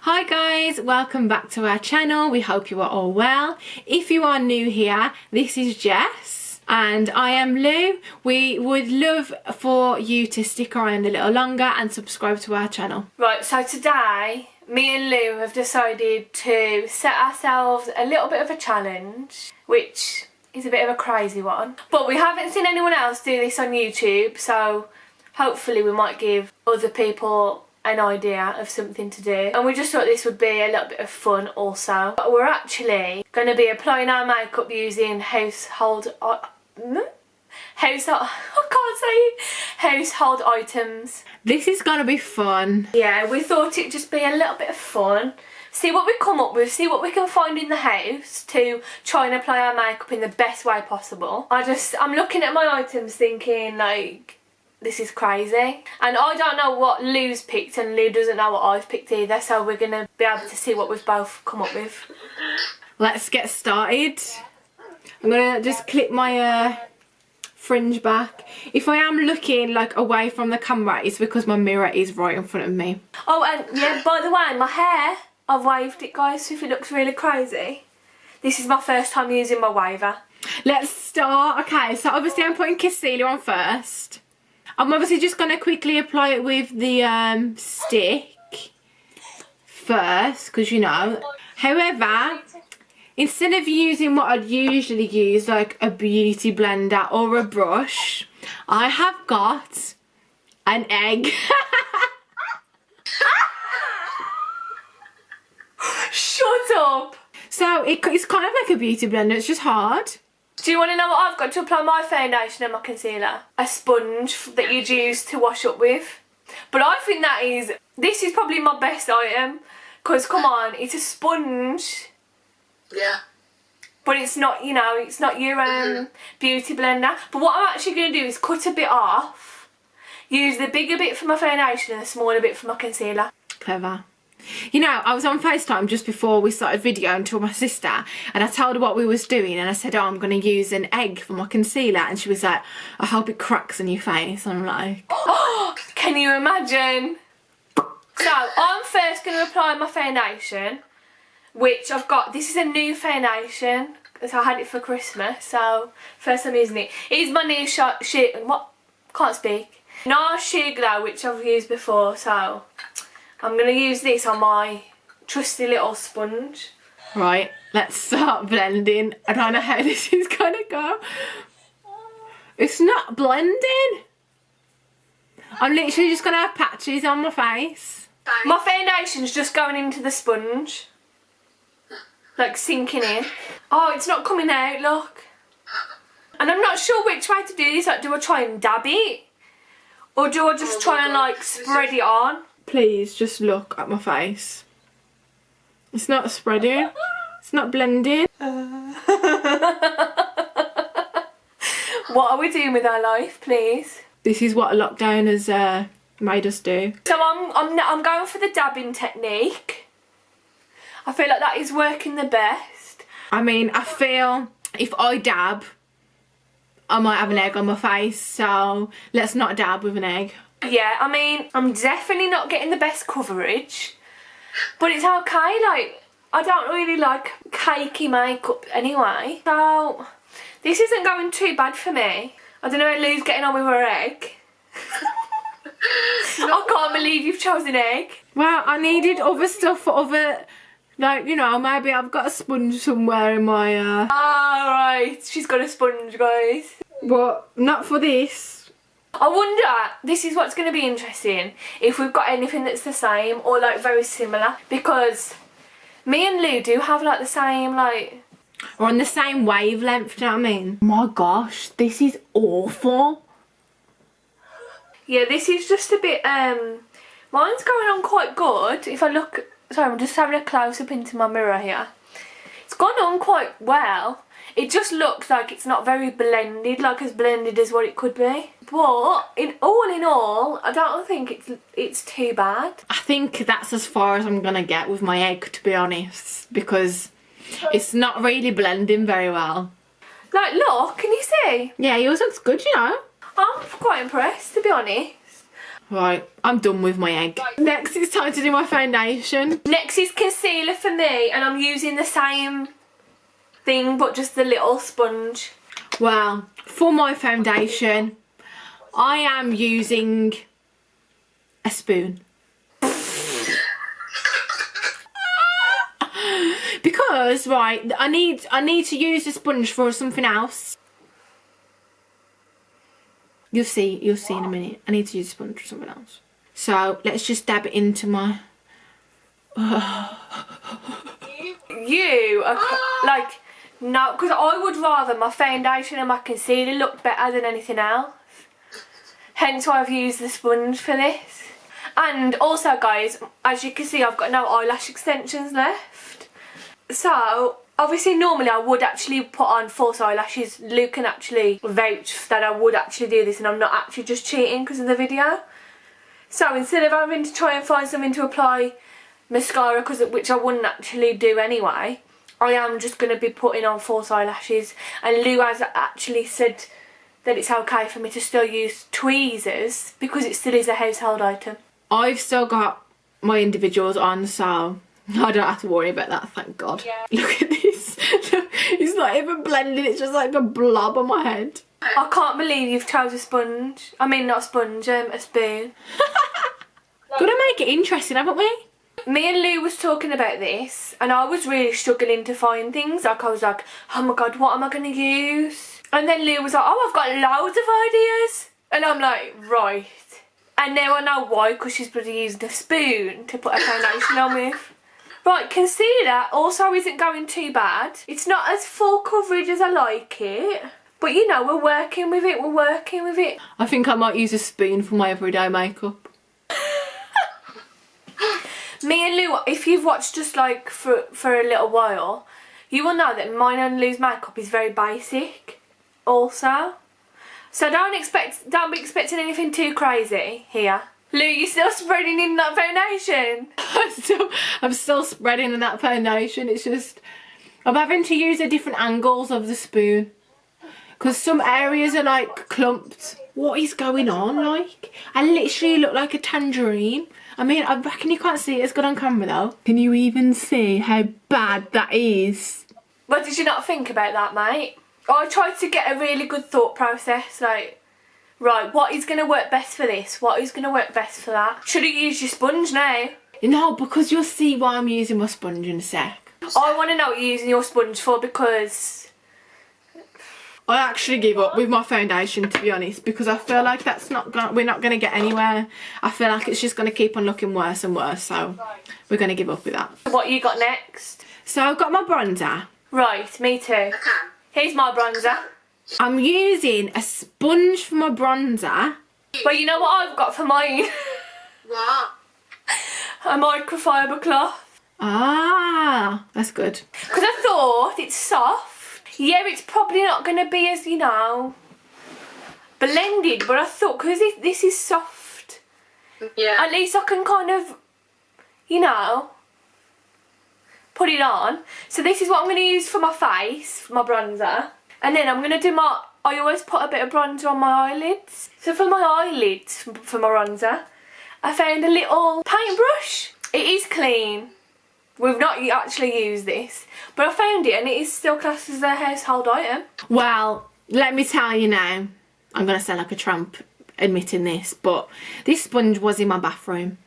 Hi guys, welcome back to our channel. We hope you are all well. If you are new here, this is Jess and I am Lou. We would love for you to stick around a little longer and subscribe to our channel. Right, so today me and Lou have decided to set ourselves a little bit of a challenge, which is a bit of a crazy one. But we haven't seen anyone else do this on YouTube, so hopefully we might give other people an idea of something to do, and we just thought this would be a little bit of fun also. But we're actually going to be applying our makeup using household items. This is gonna be fun. Yeah, we thought it'd just be a little bit of fun, see what we come up with, see what we can find in the house to try and apply our makeup in the best way possible. I'm looking at my items thinking like, this is crazy, and I don't know what Lou's picked and Lou doesn't know what I've picked either, so we're gonna be able to see what we've both come up with. Let's get started. I'm gonna just clip my fringe back. If I am looking like away from the camera, it's because my mirror is right in front of me. Oh, and yeah, by the way, my hair, I've waved it, guys, so if it looks really crazy, this is my first time using my waver. Let's start. Okay, so obviously I'm putting concealer on first. I'm obviously just going to quickly apply it with the stick first, because you know. However, instead of using what I'd usually use, like a beauty blender or a brush, I have got an egg. Shut up! So it's kind of like a beauty blender, it's just hard. Do you want to know what I've got to apply my foundation and my concealer? A sponge that you'd use to wash up with. But I think this is probably my best item. Because, come on, it's a sponge. Yeah. But it's not, you know, it's not your beauty blender. But what I'm actually going to do is cut a bit off. Use the bigger bit for my foundation and the smaller bit for my concealer. Clever. You know, I was on FaceTime just before we started videoing to my sister, and I told her what we was doing, and I said, oh, I'm going to use an egg for my concealer, and she was like, I hope it cracks on your face. And I'm like, oh, can you imagine? So I'm first going to apply my foundation, which I've got. This is a new foundation, because I had it for Christmas, so first time using it. It is my new NARS Sheer Glow, which I've used before, so I'm going to use this on my trusty little sponge. Right, let's start blending. I don't know how this is going to go. It's not blending. I'm literally just going to have patches on my face. My foundation's just going into the sponge. Like sinking in. Oh, it's not coming out, look. And I'm not sure which way to do this. Like, do I try and dab it? Or do I just try and like spread it on? Please just look at my face. It's not spreading. It's not blending. What are we doing with our life, please? This is what lockdown has made us do. So I'm going for the dabbing technique. I feel like that is working the best. I mean, I feel if I dab, I might have an egg on my face, so let's not dab with an egg. Yeah, I mean, I'm definitely not getting the best coverage, but it's okay. Like, I don't really like cakey makeup anyway, so this isn't going too bad for me. I don't know how Lou's getting on with her egg. I can't believe you've chosen egg. Well, I needed other stuff for other, like, you know, maybe I've got a sponge somewhere in my... Ah, right, she's got a sponge, guys. But not for this. I wonder, this is what's going to be interesting, if we've got anything that's the same or like very similar, because me and Lou do have like the same, like... Or on the same wavelength, do you know what I mean? Oh my gosh, this is awful. Yeah, this is just a bit, mine's going on quite good. If I look, sorry, I'm just having a close up into my mirror here. It's gone on quite well. It just looks like it's not very blended, like as blended as what it could be. But in all, I don't think it's too bad. I think that's as far as I'm gonna get with my egg, to be honest, because it's not really blending very well. Like, look, can you see? Yeah, yours looks good, you know. I'm quite impressed, to be honest. Right, I'm done with my egg. Next it's time to do my foundation. Next is concealer for me, and I'm using the same thing but just the little sponge. Well, for my foundation, I am using a spoon. Because, right, I need to use a sponge for something else. You'll see in a minute. I need to use a sponge for something else. So let's just dab it into my. You are like, no, because I would rather my foundation and my concealer look better than anything else. Hence why I've used the sponge for this. And also, guys, as you can see, I've got no eyelash extensions left. So obviously normally I would actually put on false eyelashes. Luke can actually vouch that I would actually do this and I'm not actually just cheating because of the video. So instead of having to try and find something to apply mascara, which I wouldn't actually do anyway, I am just going to be putting on false eyelashes. And Lou has actually said that it's okay for me to still use tweezers because it still is a household item. I've still got my individuals on, so I don't have to worry about that, thank God. Yeah. Look at this. Look, it's not even blending, it's just like a blob on my head. I can't believe you've chose a sponge. I mean, not a sponge, a spoon. Gotta make it interesting, haven't we? Me and Lou was talking about this and I was really struggling to find things. Like, I was like, oh my God, what am I going to use? And then Lou was like, oh, I've got loads of ideas. And I'm like, right. And now I know why, because she's bloody using a spoon to put her foundation on with. Right, concealer also isn't going too bad. It's not as full coverage as I like it. But you know, we're working with it, I think I might use a spoon for my everyday makeup. Me and Lou, if you've watched us like for a little while, you will know that mine and Lou's makeup is very basic also. So don't be expecting anything too crazy here. Lou, you still spreading in that foundation? I'm still spreading in that foundation. It's just, I'm having to use the different angles of the spoon. Because some areas are like clumped. What is going on? Like, I literally look like a tangerine. I mean, I reckon you can't see it as good on camera though. Can you even see how bad that is? What did you not think about that, mate? I tried to get a really good thought process, like, right, what is going to work best for this? What is going to work best for that? Should have used your sponge now. No, because you'll see why I'm using my sponge in a sec. I want to know what you're using your sponge for, because I actually give up with my foundation, to be honest, because I feel like we're not going to get anywhere. I feel like it's just going to keep on looking worse and worse, so we're going to give up with that. What you got next? So I've got my bronzer. Right, me too. Here's my bronzer. I'm using a sponge for my bronzer. Well, you know what I've got for mine? What? A microfiber cloth. Ah, that's good. Because I thought it's soft. Yeah, it's probably not going to be as, you know, blended, but I thought because this is soft, Yeah. at least I can kind of, you know, put it on. So this is what I'm going to use for my face, for my bronzer. And then I'm going to do I always put a bit of bronzer on my eyelids. So for my eyelids, for my bronzer, I found a little paintbrush. It is clean. We've not actually used this, but I found it and it is still classed as a household item. Well, let me tell you now, I'm going to sound like a tramp admitting this, but this sponge was in my bathroom.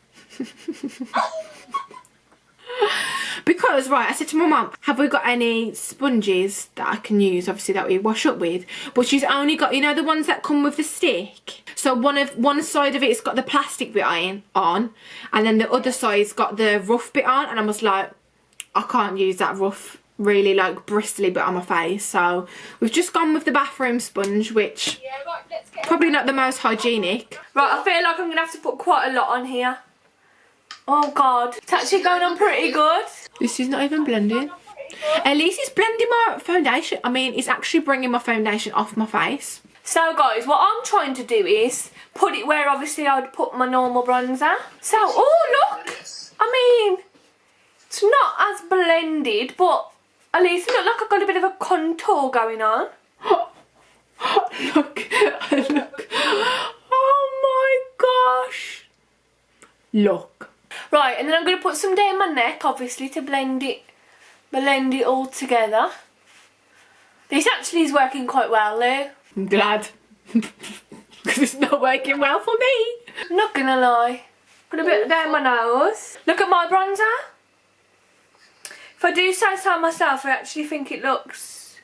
Because, right, I said to my mum, have we got any sponges that I can use, obviously, that we wash up with? But she's only got, you know, the ones that come with the stick? So one side of it's got the plastic bit on, and then the other side's got the rough bit on, and I was like, I can't use that rough, really, like, bristly bit on my face. So we've just gone with the bathroom sponge, which probably not the most hygienic. Right, I feel like I'm going to have to put quite a lot on here. Oh God, it's actually going on pretty good. This is not even blending. At least it's blending my foundation. I mean, it's actually bringing my foundation off my face. So guys, what I'm trying to do is put it where obviously I'd put my normal bronzer. So, oh look, I mean, it's not as blended, but at least it looks like I've got a bit of a contour going on. Look, look. Oh my God. gosh. Look. Right, and then I'm going to put some down my neck, obviously, to blend it all together. This actually is working quite well, Lou. I'm glad. Because it's not working well for me. I'm not going to lie. Put a bit down my nose. Look at my bronzer. If I do say so myself, I actually think it looks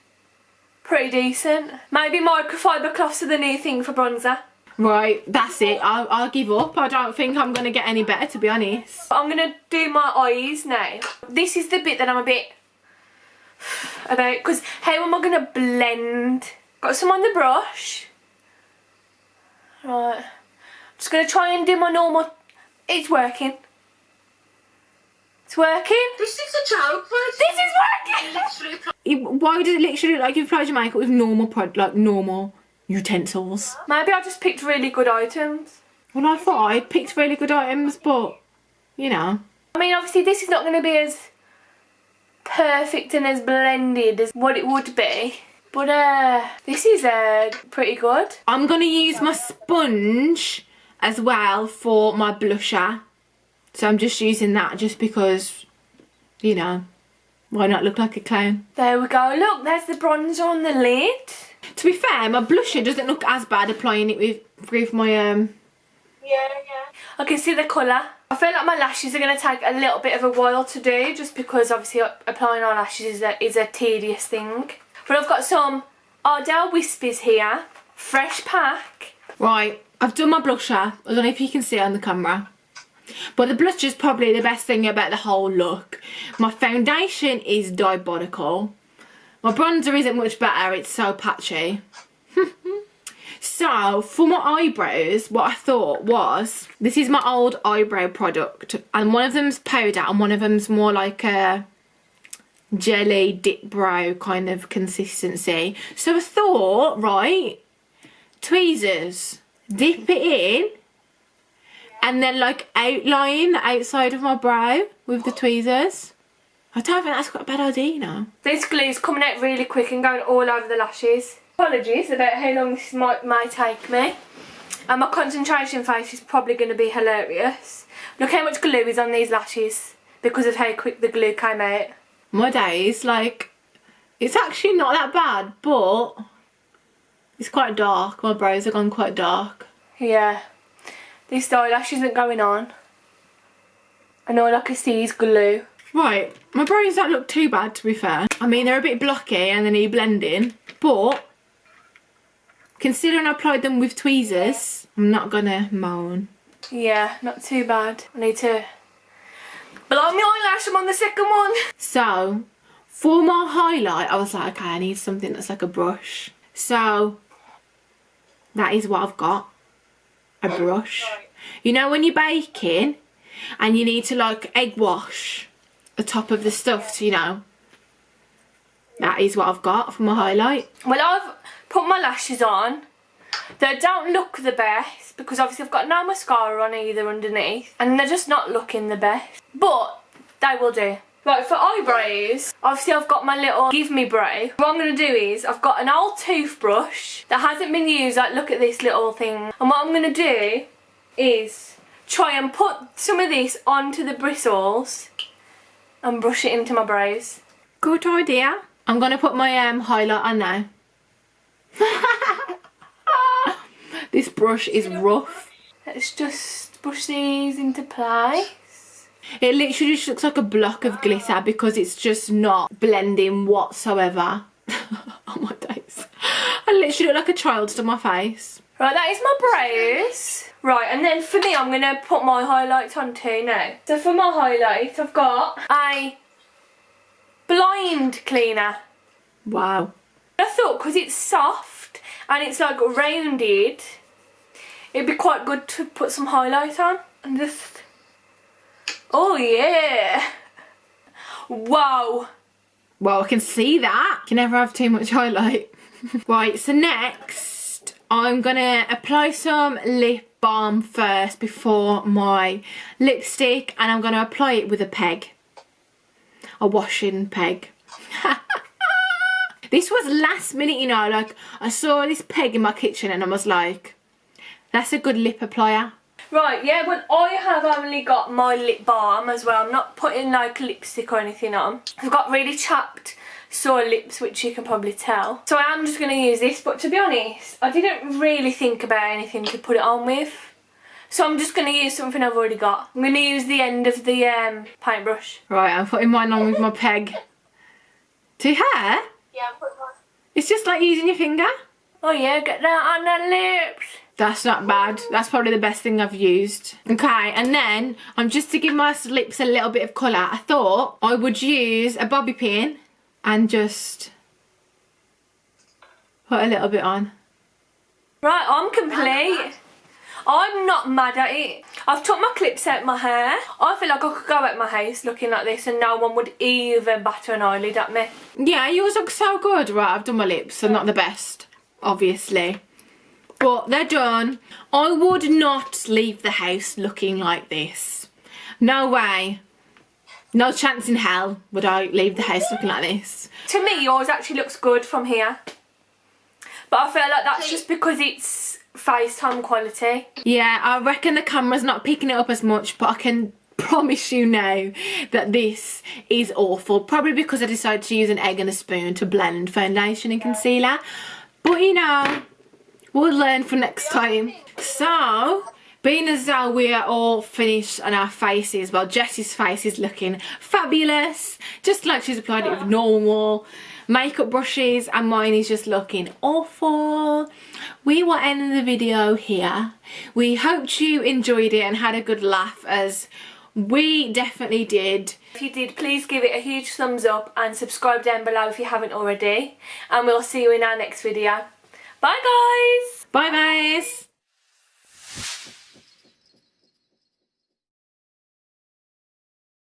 pretty decent. Maybe microfiber cloths are the new thing for bronzer. Right, that's it. I'll give up. I don't think I'm going to get any better, to be honest. I'm going to do my eyes now. This is the bit that I'm a bit about, because how am I going to blend? Got some on the brush. Right. I'm just going to try and do my normal... It's working. It's working. This is a joke, but This is working. Why does it literally look like you've applied your makeup with normal utensils? Maybe I just picked really good items. Well, I thought I'd picked really good items, but, you know. I mean, obviously this is not going to be as perfect and as blended as what it would be. But this is pretty good. I'm going to use my sponge as well for my blusher. So I'm just using that just because, you know, why not look like a clown? There we go. Look, there's the bronzer on the lid. To be fair, my blusher doesn't look as bad applying it with my yeah. I can see the colour. I feel like my lashes are going to take a little bit of a while to do, just because obviously applying eyelashes is a tedious thing. But I've got some Ardell Wispies here. Fresh pack. Right, I've done my blusher. I don't know if you can see it on the camera. But the blush is probably the best thing about the whole look. My foundation is diabolical. My bronzer isn't much better, it's so patchy. So, for my eyebrows, what I thought was, this is my old eyebrow product. And one of them's powder and one of them's more like a jelly dip brow kind of consistency. So I thought, right, tweezers, dip it in. And then like outline the outside of my brow with the tweezers. I don't think that's quite a bad idea, you know. This glue's coming out really quick and going all over the lashes. Apologies about how long this might take me. And my concentration face is probably going to be hilarious. Look how much glue is on these lashes because of how quick the glue came out. My days, like, it's actually not that bad, but it's quite dark. My brows have gone quite dark. Yeah. This eyelash isn't going on. And all I can see is glue. Right, my brows don't look too bad, to be fair. I mean, they're a bit blocky and they need blending, but considering I applied them with tweezers, I'm not gonna moan. Yeah, not too bad. I need to blow my eyelash. I'm on the second one. So, for my highlight, I was like, okay, I need something that's like a brush. So, that is what I've got. A brush. You know when you're baking and you need to like egg wash the top of the stuff, you know? That is what I've got for my highlight. Well, I've put my lashes on. They don't look the best because obviously I've got no mascara on either underneath. And they're just not looking the best. But they will do. Right, for eyebrows, obviously I've got my little Give Me Brow. What I'm going to do is, I've got an old toothbrush that hasn't been used. Like, look at this little thing. And what I'm going to do is try and put some of this onto the bristles and brush it into my brows. Good idea. I'm going to put my highlight on now. This brush is rough. Let's just brush these into place. It literally just looks like a block of glitter because it's just not blending whatsoever. Oh my days. I literally look like a child to my face. Right, that is my brows. Right, and then for me, I'm going to put my highlights on too now. So for my highlight, I've got a blind cleaner. Wow. I thought because it's soft and it's like rounded, it'd be quite good to put some highlight on. And just... Oh yeah! Wow! Well, I can see that. You can never have too much highlight. Right, so next, I'm gonna apply some lip balm first before my lipstick, and I'm gonna apply it with a peg. A washing peg. This was last minute, you know, like, I saw this peg in my kitchen and I was like, that's a good lip applier. Right, yeah, but I have only got my lip balm as well. I'm not putting like lipstick or anything on. I've got really chapped sore lips, which you can probably tell. So I am just going to use this, but to be honest, I didn't really think about anything to put it on with. So I'm just going to use something I've already got. I'm going to use the end of the paintbrush. Right, I'm putting mine on with my peg. To your hair? Yeah, put one. It's just like using your finger. Oh yeah, get that on the lips. That's not bad. That's probably the best thing I've used. Okay, and then just to give my lips a little bit of colour, I thought I would use a bobby pin and just put a little bit on. Right, I'm complete. I'm not mad at it. I've took my clips out my hair. I feel like I could go out my house looking like this and no one would even batter an eyelid at me. Yeah, yours look so good. Right, I've done my lips. They're not the best, obviously. But they're done. I would not leave the house looking like this. No way. No chance in hell would I leave the house looking like this. To me, yours actually looks good from here. But I feel like that's just because it's FaceTime quality. Yeah, I reckon the camera's not picking it up as much, but I can promise you now that this is awful. Probably because I decided to use an egg and a spoon to blend foundation and concealer. But you know, we'll learn for next time. So, being as though we are all finished on our faces, well, Jess's face is looking fabulous, just like she's applied it with normal makeup brushes, and mine is just looking awful. We will end the video here. We hoped you enjoyed it and had a good laugh, as we definitely did. If you did, please give it a huge thumbs up and subscribe down below if you haven't already. And we'll see you in our next video. Bye guys! Bye guys!